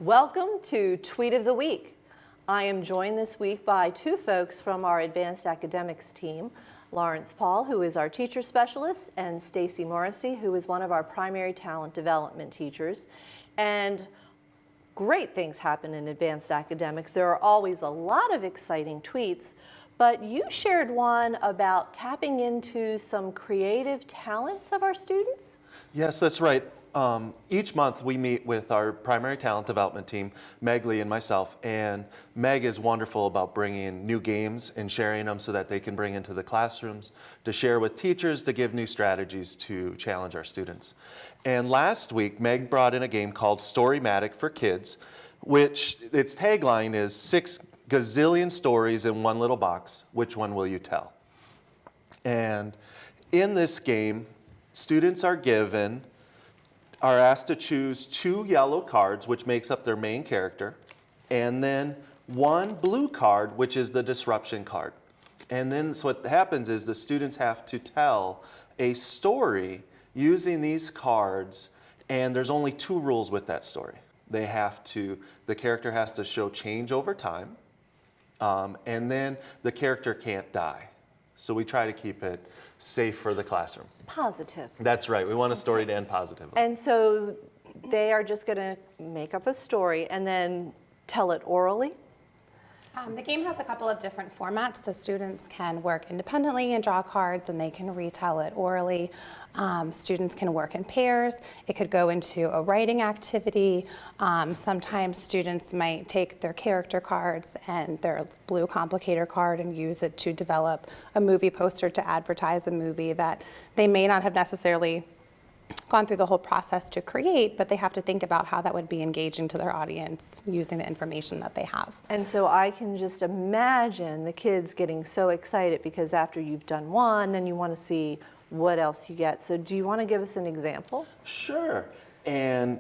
Welcome to Tweet of the Week. I am joined this week by two folks from our Advanced Academics team, Lawrence Paul, who is our teacher specialist, and Stacey Morrissey, who is one of our primary talent development teachers. And great things happen in advanced academics. There are always a lot of exciting tweets, but you shared one about tapping into some creative talents of our students? Yes, that's right. Each month we meet with our primary talent development team, Meg Lee and myself, and Meg is wonderful about bringing new games and sharing them so that they can bring into the classrooms, to share with teachers, to give new strategies to challenge our students. And last week, Meg brought in a game called Storymatic for Kids, which its tagline is 6 gazillion stories in one little box. Which one will you tell? And in this game, students are asked to choose 2 yellow cards, which makes up their main character, and then 1 blue card, which is the disruption card. And then so what happens is the students have to tell a story using these cards, and there's only 2 rules with that story. The character has to show change over time, and then the character can't die. So we try to keep it safe for the classroom. Positive. That's right. We want a story to end positively. And so they are just going to make up a story and then tell it orally? The game has a couple of different formats. The students can work independently and draw cards, and they can retell it orally. Students can work in pairs. It could go into a writing activity. Sometimes students might take their character cards and their blue complicator card and use it to develop a movie poster to advertise a movie that they may not have necessarily gone through the whole process to create, but they have to think about how that would be engaging to their audience using the information that they have. And so I can just imagine the kids getting so excited because after you've done one, then you want to see what else you get. So do you want to give us an example? Sure. And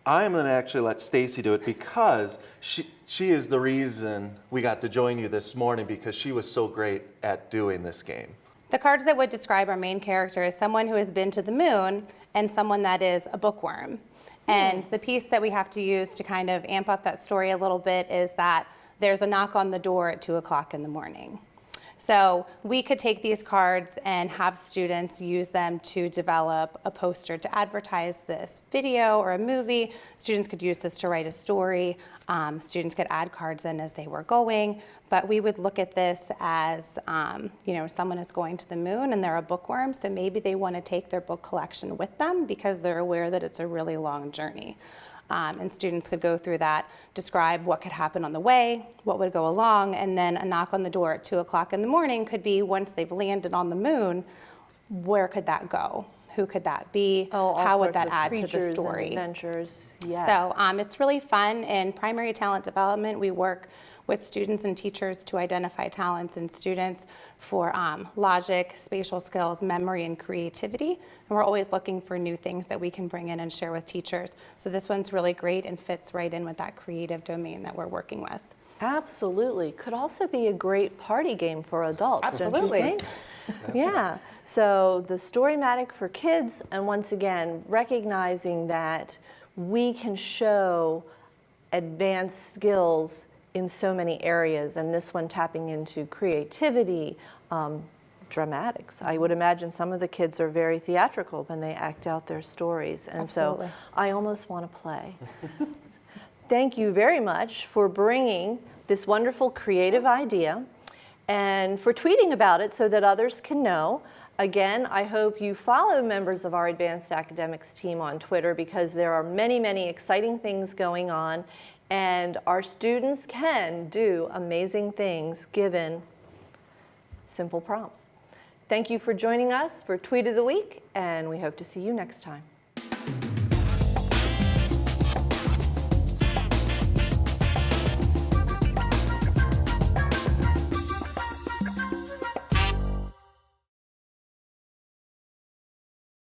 I'm going to actually let Stacey do it because she is the reason we got to join you this morning, because she was so great at doing this game. The cards that would describe our main character is someone who has been to the moon and someone that is a bookworm. And the piece that we have to use to kind of amp up that story a little bit is that there's a knock on the door at 2 o'clock in the morning. So we could take these cards and have students use them to develop a poster to advertise this video or a movie. Students could use this to write a story. Students could add cards in as they were going. But we would look at this as, someone is going to the moon and they're a bookworm, so maybe they want to take their book collection with them because they're aware that it's a really long journey. And students could go through that, describe what could happen on the way, what would go along, and then a knock on the door at 2 o'clock in the morning could be once they've landed on the moon, where could that go? Who could that be? How would that add to the story? And adventures, yes. So it's really fun. In primary talent development, we work with students and teachers to identify talents in students for logic, spatial skills, memory, and creativity. And we're always looking for new things that we can bring in and share with teachers. So this one's really great and fits right in with that creative domain that we're working with. Absolutely. Could also be a great party game for adults, Absolutely. don't you think? Yeah. So the Storymatic for kids, and once again, recognizing that we can show advanced skills in so many areas, and this one tapping into creativity, dramatics. I would imagine some of the kids are very theatrical when they act out their stories, and Absolutely. so I almost want to play. Thank you very much for bringing this wonderful creative idea and for tweeting about it so that others can know. Again, I hope you follow members of our Advanced Academics team on Twitter, because there are many, many exciting things going on, and our students can do amazing things given simple prompts. Thank you for joining us for Tweet of the Week, and we hope to see you next time.